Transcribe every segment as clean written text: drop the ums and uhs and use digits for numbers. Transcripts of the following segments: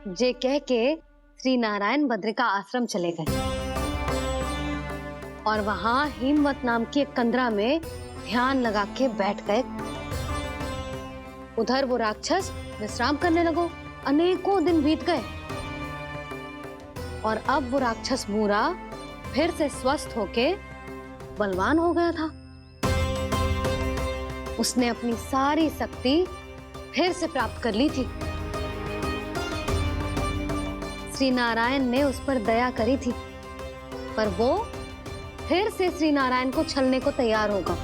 जे कह के श्री नारायण बद्रिका आश्रम चले गए और वहां हिमवत नाम की एक कंदरा में ध्यान लगा के बैठ गए। उधर वो राक्षस विश्राम करने लगो। अनेकों दिन बीत गए और अब वो राक्षस मूरा फिर से स्वस्थ होके बलवान हो गया था। उसने अपनी सारी शक्ति फिर से प्राप्त कर ली थी। श्री नारायण ने उस पर दया करी थी, पर वो फिर से श्री नारायण को छलने को तैयार होगा।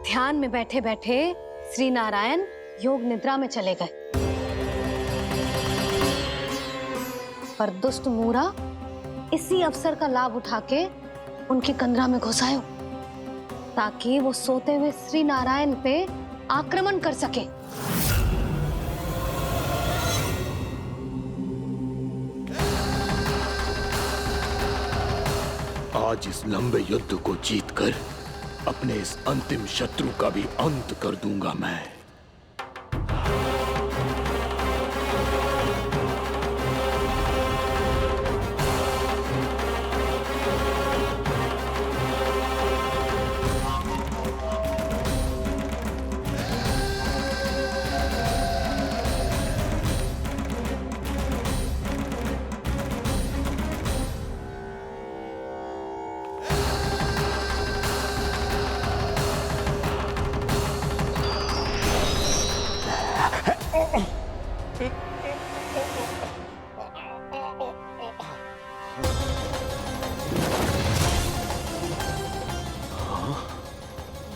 ध्यान में बैठे बैठे श्री नारायण योग निद्रा में चले गए, पर दुष्ट मूरा इसी अवसर का लाभ उठा के उनकी कंदरा में घुस आयो ताकि वो सोते हुए श्री नारायण पे आक्रमण कर सके। आज इस लंबे युद्ध को जीतकर अपने इस अंतिम शत्रु का भी अंत कर दूंगा मैं।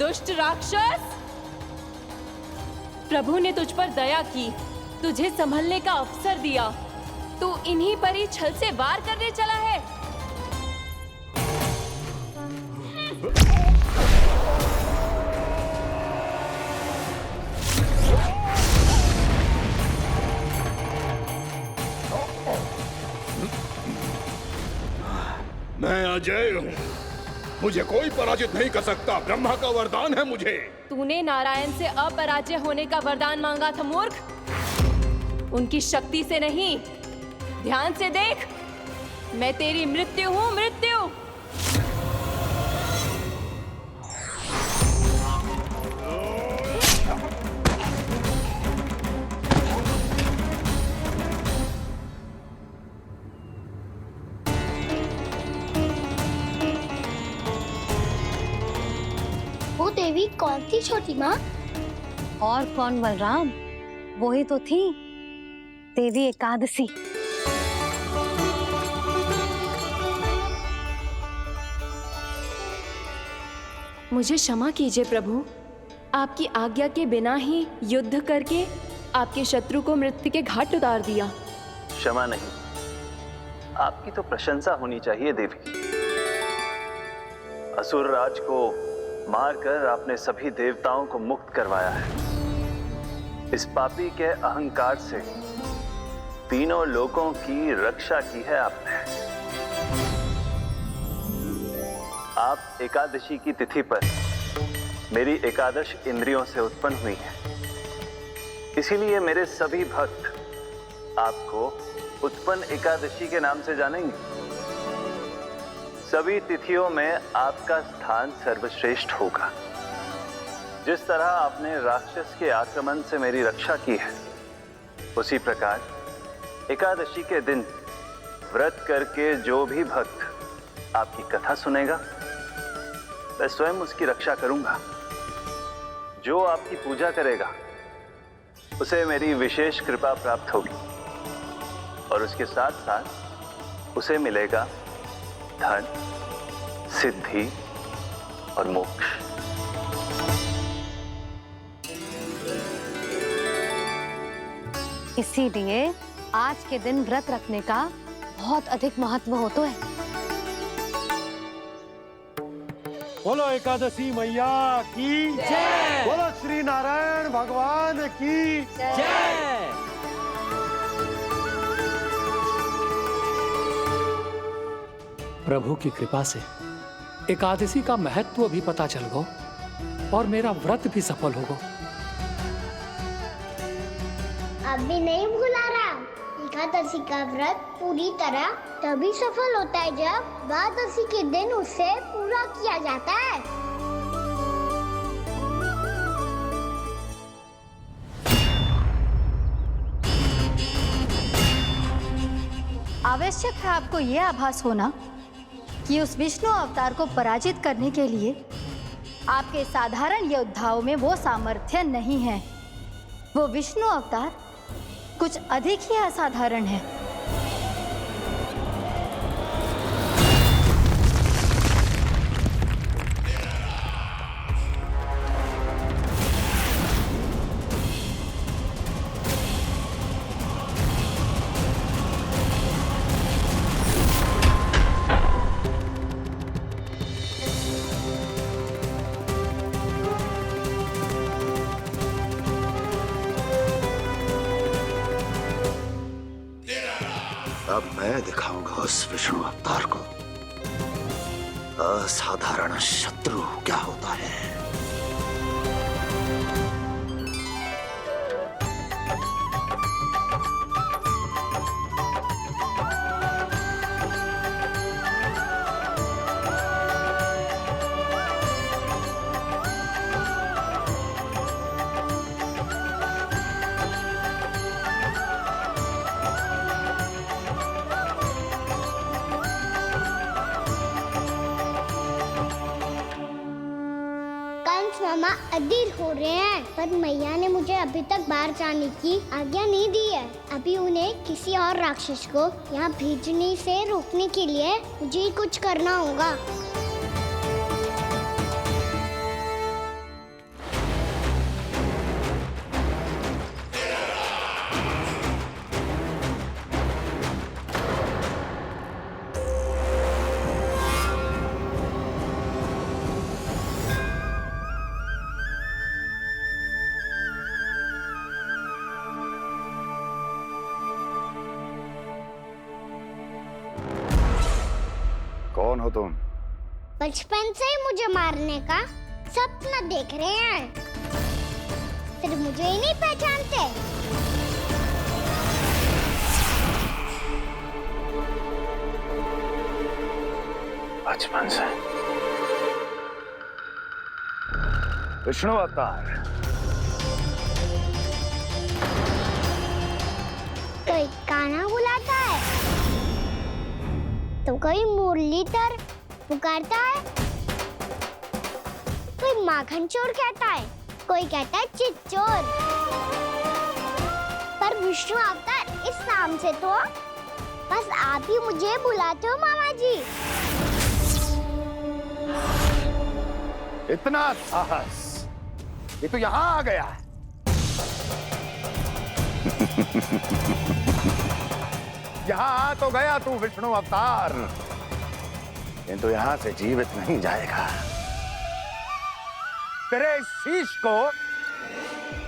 दुष्ट राक्षस, प्रभु ने तुझ पर दया की, तुझे संभलने का अवसर दिया। तू इन्हीं पर ही छल से वार करने चला है। मैं अजय हूँ, मुझे कोई पराजित नहीं कर सकता। ब्रह्मा का वरदान है मुझे। तूने नारायण से अपराजय होने का वरदान मांगा था मूर्ख। उनकी शक्ति से नहीं, ध्यान से देख। मैं तेरी मृत्यु हूँ, मृत्यु। देवी कौन थी छोटी माँ? और कौन बलराम, वो ही तो थी देवी एकादशी। मुझे क्षमा कीजिए प्रभु, आपकी आज्ञा के बिना ही युद्ध करके आपके शत्रु को मृत्यु के घाट उतार दिया। क्षमा नहीं, आपकी तो प्रशंसा होनी चाहिए देवी। असुर राज को मारकर आपने सभी देवताओं को मुक्त करवाया है। इस पापी के अहंकार से तीनों लोकों की रक्षा की है आपने। आप एकादशी की तिथि पर मेरी एकादश इंद्रियों से उत्पन्न हुई हैं। इसीलिए मेरे सभी भक्त आपको उत्पन्न एकादशी के नाम से जानेंगे। सभी तिथियों में आपका स्थान सर्वश्रेष्ठ होगा। जिस तरह आपने राक्षस के आक्रमण से मेरी रक्षा की है, उसी प्रकार एकादशी के दिन व्रत करके जो भी भक्त आपकी कथा सुनेगा, मैं स्वयं उसकी रक्षा करूंगा। जो आपकी पूजा करेगा, उसे मेरी विशेष कृपा प्राप्त होगी और उसके साथ साथ उसे मिलेगा धन, सिद्धि और मोक्ष। इसीलिए आज के दिन व्रत रखने का बहुत अधिक महत्व होता है। बोलो एकादशी मैया की जय। बोलो श्री नारायण भगवान की जय। प्रभु की कृपा से एकादशी का महत्व भी पता चल गो। और मेरा व्रत भी सफल होगा। अभी नहीं भूला रहा, एकादशी का व्रत पूरी तरह तभी सफल होता है जब द्वादशी के दिन उसे पूरा किया जाता है। आवश्यक है आपको यह आभास होना कि उस विष्णु अवतार को पराजित करने के लिए आपके साधारण योद्धाओं में वो सामर्थ्य नहीं है। वो विष्णु अवतार कुछ अधिक ही असाधारण है। अब मैं दिखाऊंगा उस विष्णु अवतार को असाधारण शत्रु क्या होता है। मामा अधीर हो रहे हैं, पर मैया ने मुझे अभी तक बाहर जाने की आज्ञा नहीं दी है। अभी उन्हें किसी और राक्षस को यहाँ भेजने से रोकने के लिए मुझे कुछ करना होगा। कौन हो तुम? बचपन से ही मुझे मारने का सपना देख रहे हैं, फिर मुझे ही नहीं पहचानते। बचपन से विष्णु अवतार। कोई गाना बुलाता है तो कोई मुरलीधर पुकारता है, कोई माखन चोर कहता है, कोई कहता है चिच्चोर। पर विष्णु अवतार इस नाम से तो बस आप ही मुझे बुलाते हो मामा जी। इतना साहस, ये तो यहाँ आ गया है। यहाँ आ तो गया तू विष्णु अवतार, किंतु यहाँ से जीवित नहीं जाएगा। तेरे इस शीश को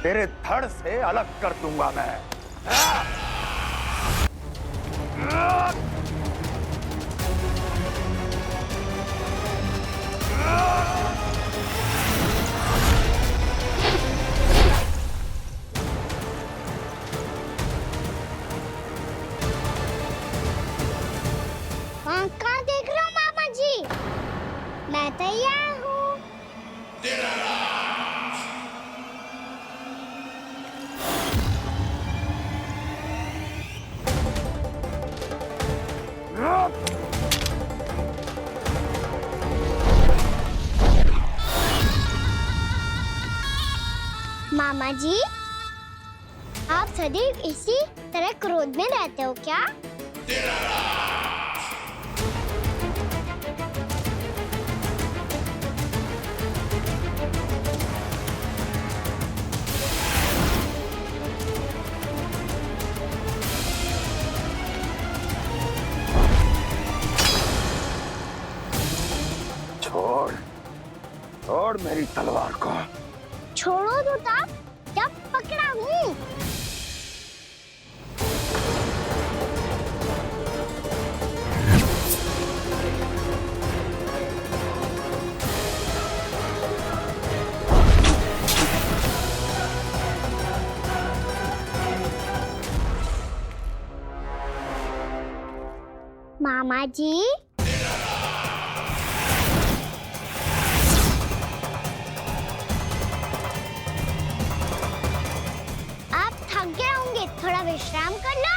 तेरे धड़ से अलग कर दूंगा मैं। कहाँ देख रहे हो मामा जी? मैं तैयार हूँ। मामा जी, आप सदैव इसी तरह क्रोध में रहते हो क्या? छोड़, छोड़ मेरी तलवार को। छोड़ो तो तब जब पकड़ा हूँ। मामा जी, आप थक गए होंगे, थोड़ा विश्राम कर लो।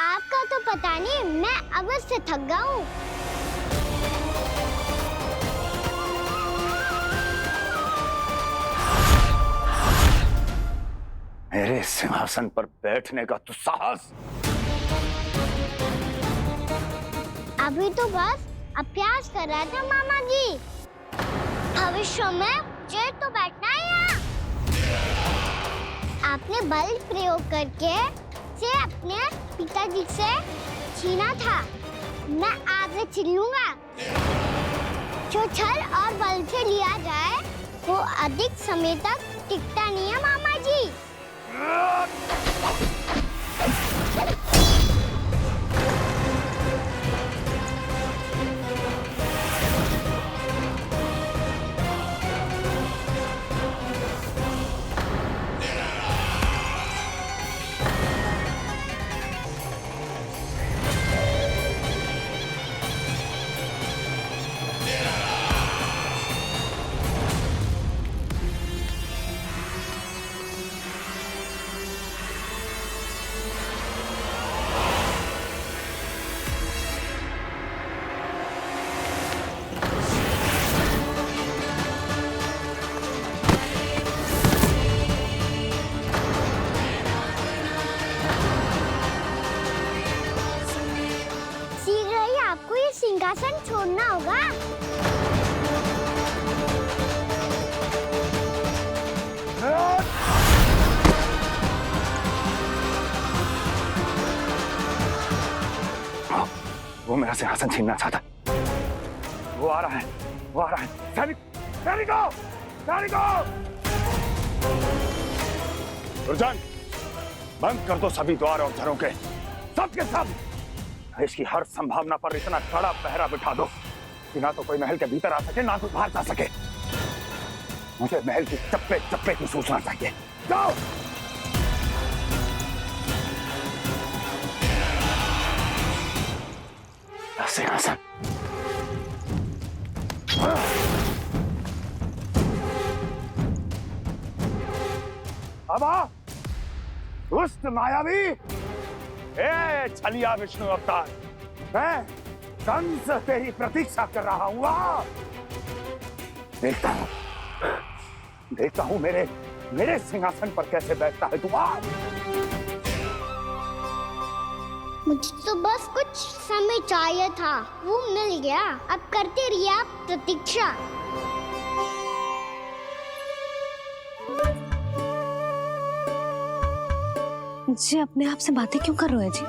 आपका तो पता नहीं, मैं अवश्य से थक गया हूँ। मेरे सिंहासन पर बैठने का तू साहस? अभी तो बस अभ्यास कर रहा था मामा जी। भविष्य में मुझे तो बैठना है यहाँ। आपने बल प्रयोग करके से अपने पिताजी से छीना था। मैं आज से छीन लूंगा। जो छल और बल से लिया जाए वो अधिक समय तक टिकता नहीं है मामा जी। सिंहासन छोड़ना होगा। वो मेरा सिंहासन छीनना चाहता। वो आ रहा है, वो आ रहा है। सैनिकों! दुर्जन, बंद कर दो सभी द्वार और झरोखे, सबके सब। इसकी हर संभावना पर इतना कड़ा पहरा बिठा दो कि ना तो कोई महल के भीतर आ सके, ना कोई बाहर जा सके। मुझे महल की चप्पे चप्पे की सूचना चाहिए। जाओ। सिंहासन। अब आ, दुष्ट मायावी, ए छलिया विष्णु अवतार, मैं कंस तेरी प्रतीक्षा कर रहा हूँ। देखता हूँ मेरे सिंहासन पर कैसे बैठता है तू। मुझे तो बस कुछ समय चाहिए था, वो मिल गया। अब करते रहिए आप प्रतीक्षा। जी अपने आप से बातें क्यों कर रहे हो जी?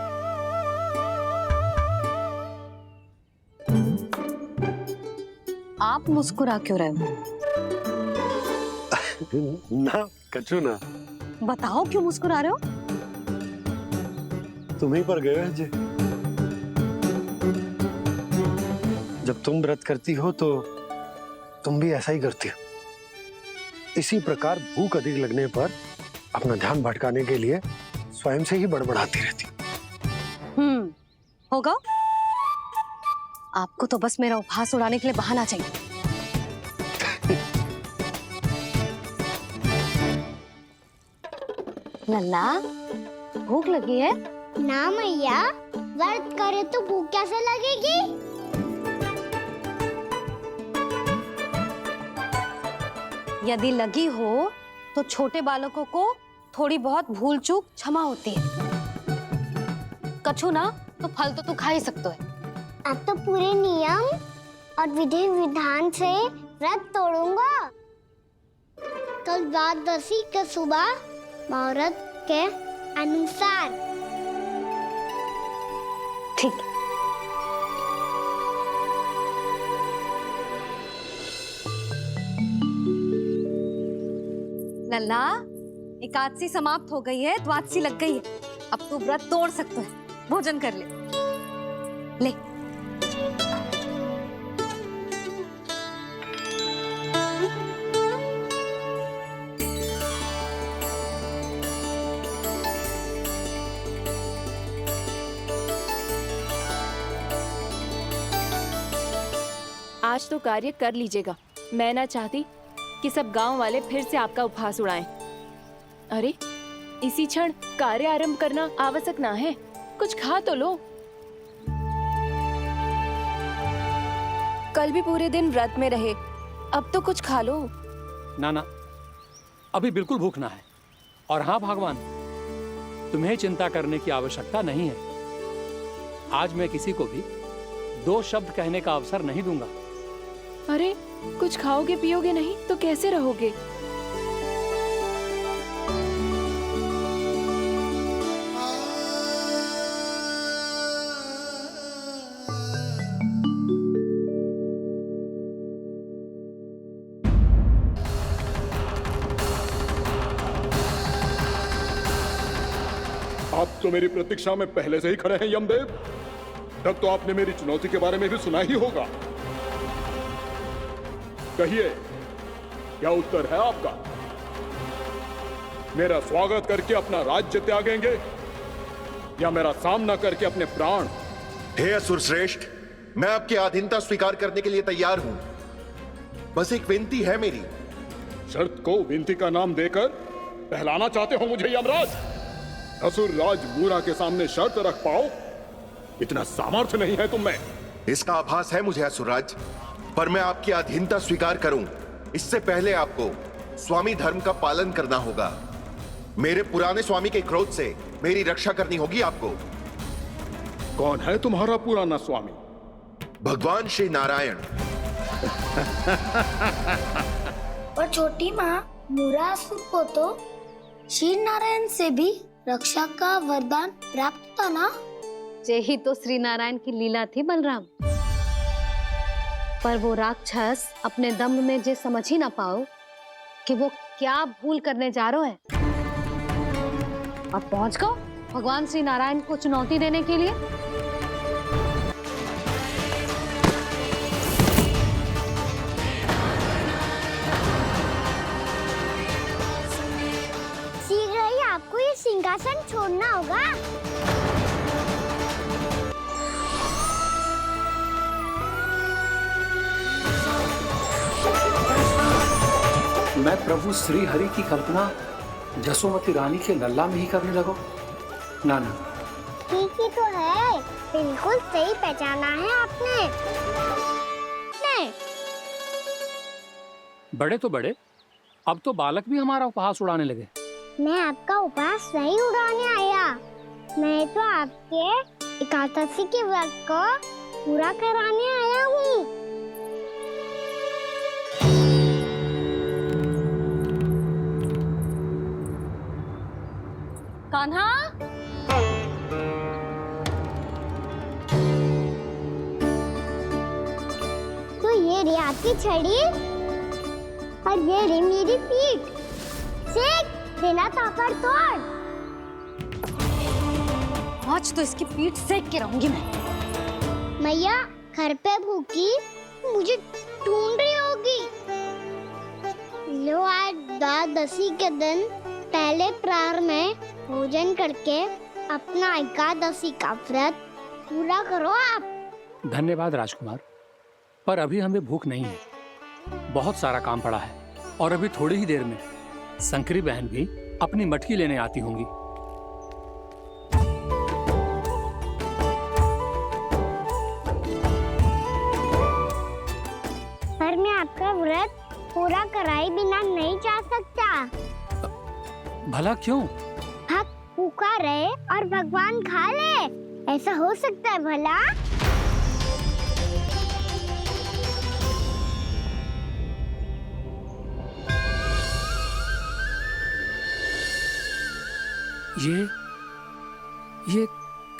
आप मुस्कुरा क्यों रहे हो? ना कचू ना। बताओ क्यों मुस्कुरा रहे हो? तुम ही पर गए हैं जी। जब तुम व्रत करती हो तो तुम भी ऐसा ही करती हो। इसी प्रकार भूख अधिक लगने पर अपना ध्यान भटकाने के लिए स्वयं से ही बड़बड़ाती रहती। होगा। आपको तो बस मेरा उपहास उड़ाने के लिए बहाना चाहिए। लल्ला, भूख लगी है? ना मैया, व्रत करे तो भूख कैसे लगेगी? यदि लगी हो तो छोटे बालकों को थोड़ी बहुत भूल चूक क्षमा होती है। कछु ना तो फल तो तू खा ही सकते है। अब तो पूरे नियम और विधि विधान से व्रत तोड़ूंगा। कल द्वादशी के सुबह मुहूर्त के अनुसार। ठीक। लल्ला, एकादशी समाप्त हो गई है, द्वादशी लग गई है। अब तू व्रत तोड़ सकते है। भोजन कर ले। ले। आज तो कार्य कर लीजिएगा। मैं ना चाहती कि सब गांव वाले फिर से आपका उपहास उड़ाएं। अरे इसी क्षण कार्य आरंभ करना आवश्यक ना है, कुछ खा तो लो। कल भी पूरे दिन व्रत में रहे, अब तो कुछ खा लो। ना ना, अभी बिल्कुल भूख ना है। और हाँ भगवान, तुम्हें चिंता करने की आवश्यकता नहीं है। आज मैं किसी को भी 2 शब्द कहने का अवसर नहीं दूंगा। अरे कुछ खाओगे पियोगे नहीं तो कैसे रहोगे? आप तो मेरी प्रतीक्षा में पहले से ही खड़े हैं यमदेव। तब तो आपने मेरी चुनौती के बारे में भी सुना ही होगा। कहिए, क्या उत्तर है आपका? मेरा स्वागत करके अपना राज्य त्यागेंगे या मेरा सामना करके अपने प्राण? हे असुर श्रेष्ठ, मैं आपकी अधीनता स्वीकार करने के लिए तैयार हूं। बस एक विनती है मेरी। शर्त को विनती का नाम देकर बहलाना चाहते हो मुझे यमराज? असुर राज मूरा के सामने शर्त रख पाओ, इतना सामर्थ्य नहीं है तुम में। इसका आभास है मुझे असुरराज, पर मैं आपकी अधीनता स्वीकार करूं इससे पहले आपको स्वामी धर्म का पालन करना होगा। मेरे पुराने स्वामी के क्रोध से मेरी रक्षा करनी होगी आपको। कौन है तुम्हारा पुराना स्वामी? भगवान श्री नारायण। और छोटी माँ मुरासुर को तो श्री नारायण से भी रक्षा का वरदान प्राप्त था ना? यही तो श्री नारायण की लीला थी बलराम। पर वो राक्षस अपने दम में जे समझ ही ना पाओ कि वो क्या भूल करने जा रहे हैं। अब पहुंच गो भगवान श्री नारायण को चुनौती देने के लिए। शीघ्र ही आपको ये सिंहासन छोड़ना होगा। मैं प्रभु श्री हरि की कल्पना जसोमती रानी के लल्ला में ही करने लगो? ना ना, ठीक ही तो है, बिल्कुल सही पहचाना है आपने। नहीं। बड़े तो बड़े, अब तो बालक भी हमारा उपहास उड़ाने लगे। मैं आपका उपहास नहीं उड़ाने आया, मैं तो आपके एकादशी के व्रत को पूरा कराने आया हूँ। कान्हा, तो ये रे आपकी छड़ी और ये रे मेरी पीठ। सेक बिना ताकत तोड़। आज तो इसकी पीठ सेक के रहूंगी मैं। मैया घर पे भूखी मुझे ढूंढ रही होगी। लो आज द्वादशी के दिन पहले प्रहर में भोजन करके अपना एकादशी का व्रत पूरा करो आप। धन्यवाद राजकुमार, पर अभी हमें भूख नहीं है। बहुत सारा काम पड़ा है और अभी थोड़ी ही देर में शंकरी बहन भी अपनी मटकी लेने आती होंगी। पर मैं आपका व्रत पूरा कराए बिना नहीं जा सकता। भला क्यों? भक्त भूखा रहे और भगवान खा ले, ऐसा हो सकता है भला? ये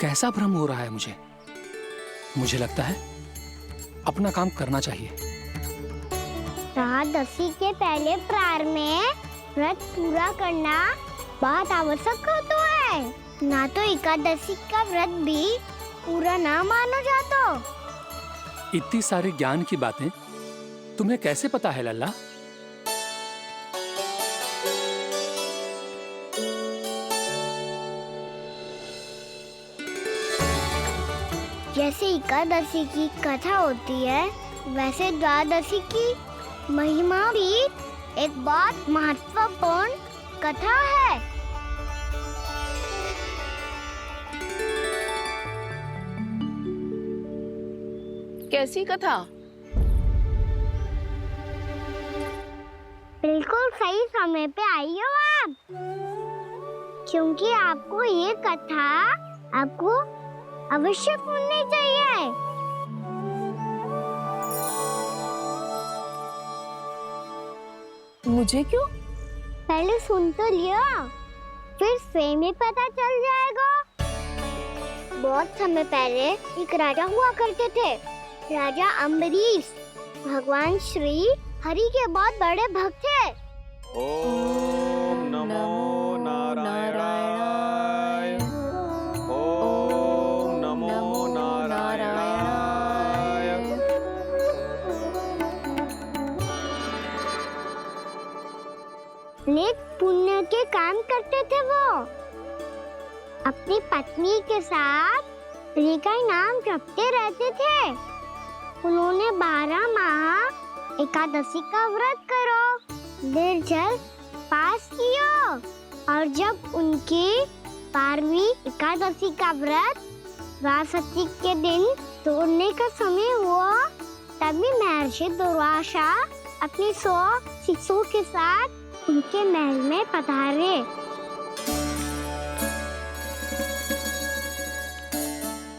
कैसा भ्रम हो रहा है मुझे लगता है अपना काम करना चाहिए। द्वादशी के पहले प्रहर में व्रत पूरा करना बहुत आवश्यक होता है, ना तो एकादशी का व्रत भी पूरा ना मानो जातो। इतनी सारी ज्ञान की बातें तुम्हें कैसे पता है लल्ला? जैसे एकादशी की कथा होती है वैसे द्वादशी की महिमा भी एक बहुत महत्वपूर्ण कथा है। कैसी कथा? बिल्कुल सही समय पे आई हो आप, क्योंकि आपको ये कथा आपको अवश्य सुननी चाहिए। मुझे क्यों? पहले सुन तो लियो, फिर स्वयं ही पता चल जाएगा। बहुत समय पहले एक राजा हुआ करते थे, राजा अम्बरीश। भगवान श्री हरि के बहुत बड़े भक्त थे। ओम नमो नारायणाय। ओम नमो नारायणाय। नेक पुण्य के काम करते थे वो। अपनी पत्नी के साथ हरि का नाम जपते रहते थे। उन्होंने 12 माह एकादशी का व्रत करो, निर्जल पास किया, और जब उनकी 12वीं एकादशी का व्रत द्वादशी के दिन तोड़ने का समय हुआ, तभी महर्षि दुर्वासा अपनी 100 शिष्यों के साथ उनके महल में पधारे।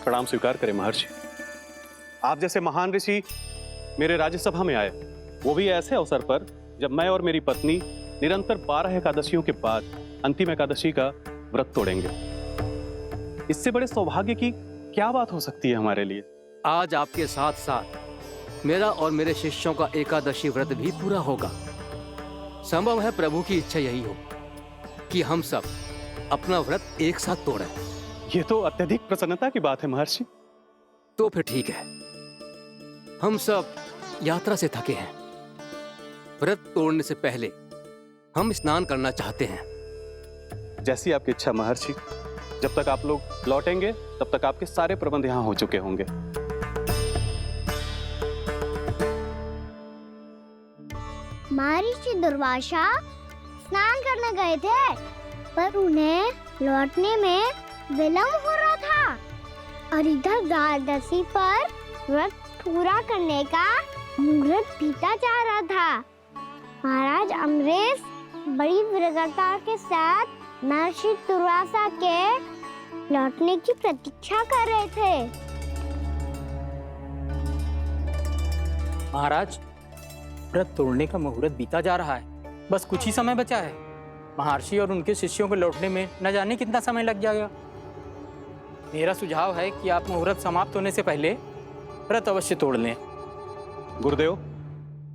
प्रणाम स्वीकार करें महर्षि। आप जैसे महान ऋषि मेरे राज्यसभा में आए, वो भी ऐसे अवसर पर जब मैं और मेरी पत्नी निरंतर 12 एकादशियों के बाद अंतिम एकादशी का व्रत तोड़ेंगे। इससे बड़े सौभाग्य की क्या बात हो सकती है हमारे लिए। आज आपके साथ साथ मेरा और मेरे शिष्यों का एकादशी व्रत भी पूरा होगा। संभव है प्रभु की इच्छा यही हो कि हम सब अपना व्रत एक साथ तोड़ें। ये तो अत्यधिक प्रसन्नता की बात है महर्षि। तो फिर ठीक है, हम सब यात्रा से थके हैं। व्रत तोड़ने से पहले हम स्नान करना चाहते हैं। जैसी आपकी इच्छा महर्षि। जब तक आप लोग लौटेंगे तब तक आपके सारे प्रबंध यहाँ हो चुके होंगे। महर्षि दुर्वासा स्नान करने गए थे, पर उन्हें लौटने में विलंब हो रहा था, और इधर द्वादशी पर व्रत पूरा करने का मुहूर्त बीता जा रहा था। महाराज अम्बरीश बड़ी विरक्ति के साथ महर्षि दुर्वासा के लौटने की प्रतीक्षा कर रहे थे। महाराज, व्रत तोड़ने का मुहूर्त बीता जा रहा है, बस कुछ ही समय बचा है। महर्षि और उनके शिष्यों को लौटने में न जाने कितना समय लग जाएगा। मेरा सुझाव है कि आप मुहूर्त समाप्त होने से पहले व्रत अवश्य तोड़ लें। गुरुदेव,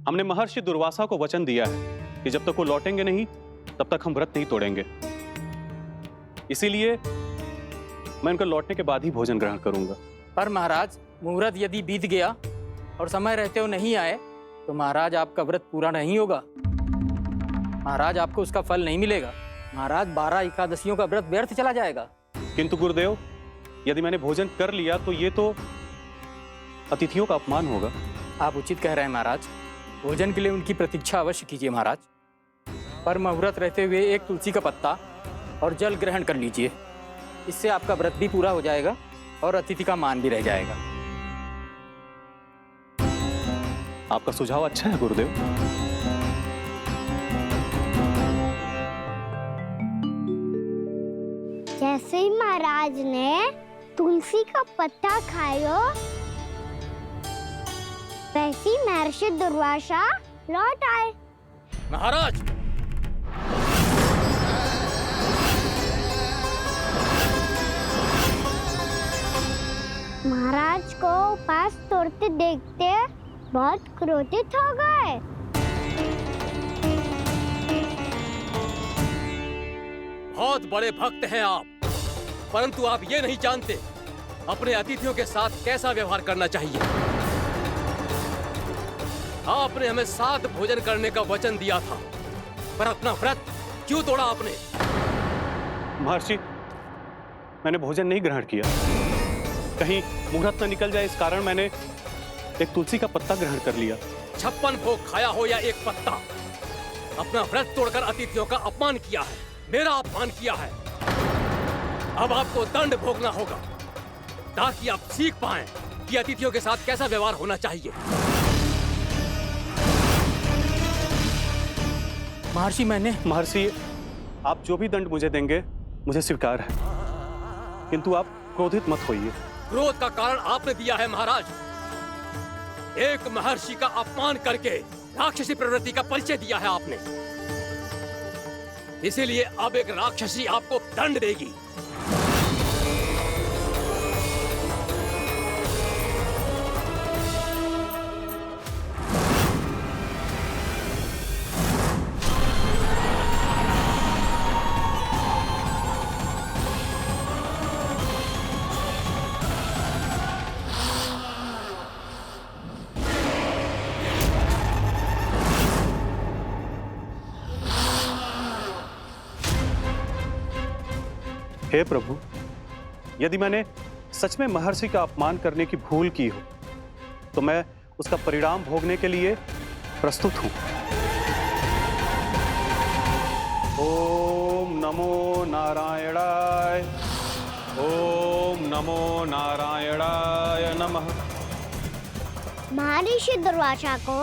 हमने महर्षि दुर्वासा को वचन दिया है कि जब तक वो लौटेंगे नहीं तब तक हम व्रत नहीं तोड़ेंगे। इसीलिए मैं उनके लौटने के बाद ही भोजन ग्रहण करूंगा। पर महाराज, मुहूर्त यदि बीत गया और समय रहते हुए नहीं आए तो महाराज आपका व्रत पूरा नहीं होगा। महाराज, आपको उसका फल नहीं मिलेगा। महाराज, 12 एकादशियों का व्रत व्यर्थ चला जाएगा। किंतु गुरुदेव, यदि मैंने भोजन कर लिया तो ये तो अतिथियों का अपमान होगा। आप उचित कह रहे हैं महाराज। भोजन के लिए उनकी प्रतीक्षा अवश्य कीजिए महाराज। पर मुहूर्त रहते हुए एक तुलसी का पत्ता और जल ग्रहण कर लीजिए। इससे आपका व्रत भी पूरा हो जाएगा और अतिथि का मान भी रह जाएगा। आपका सुझाव अच्छा है गुरुदेव। जैसे ही महाराज ने तुलसी का पत्ता खाया, वैसे ही महर्षि दुर्वासा लौट आए। महाराज, महाराज को उपास तोड़ते देखते बहुत क्रोधित हो गए। बहुत बड़े भक्त हैं आप, परंतु आप ये नहीं जानते अपने अतिथियों के साथ कैसा व्यवहार करना चाहिए। आपने हमें साथ भोजन करने का वचन दिया था, पर अपना व्रत क्यों तोड़ा आपने? महर्षि, मैंने भोजन नहीं ग्रहण किया। कहीं मुहूर्त न निकल जाए इस कारण मैंने एक तुलसी का पत्ता ग्रहण कर लिया। 56 भोग खाया हो या एक पत्ता, अपना व्रत तोड़कर अतिथियों का अपमान किया है, मेरा अपमान किया है। अब आपको दंड भोगना होगा ताकि आप सीख पाएं कि अतिथियों के साथ कैसा व्यवहार होना चाहिए। महर्षि महर्षि, आप जो भी दंड मुझे देंगे मुझे स्वीकार है, किंतु आप क्रोधित मत होइए। क्रोध का कारण आपने दिया है महाराज। एक महर्षि का अपमान करके राक्षसी प्रवृत्ति का परिचय दिया है आपने, इसीलिए अब एक राक्षसी आपको दंड देगी। हे प्रभु, यदि मैंने सच में महर्षि का अपमान करने की भूल की हो तो मैं उसका परिणाम भोगने के लिए प्रस्तुत हूं। ओम नमो नारायणाय, ओम नमो नारायणाय नमः। महर्षि दुर्वासा को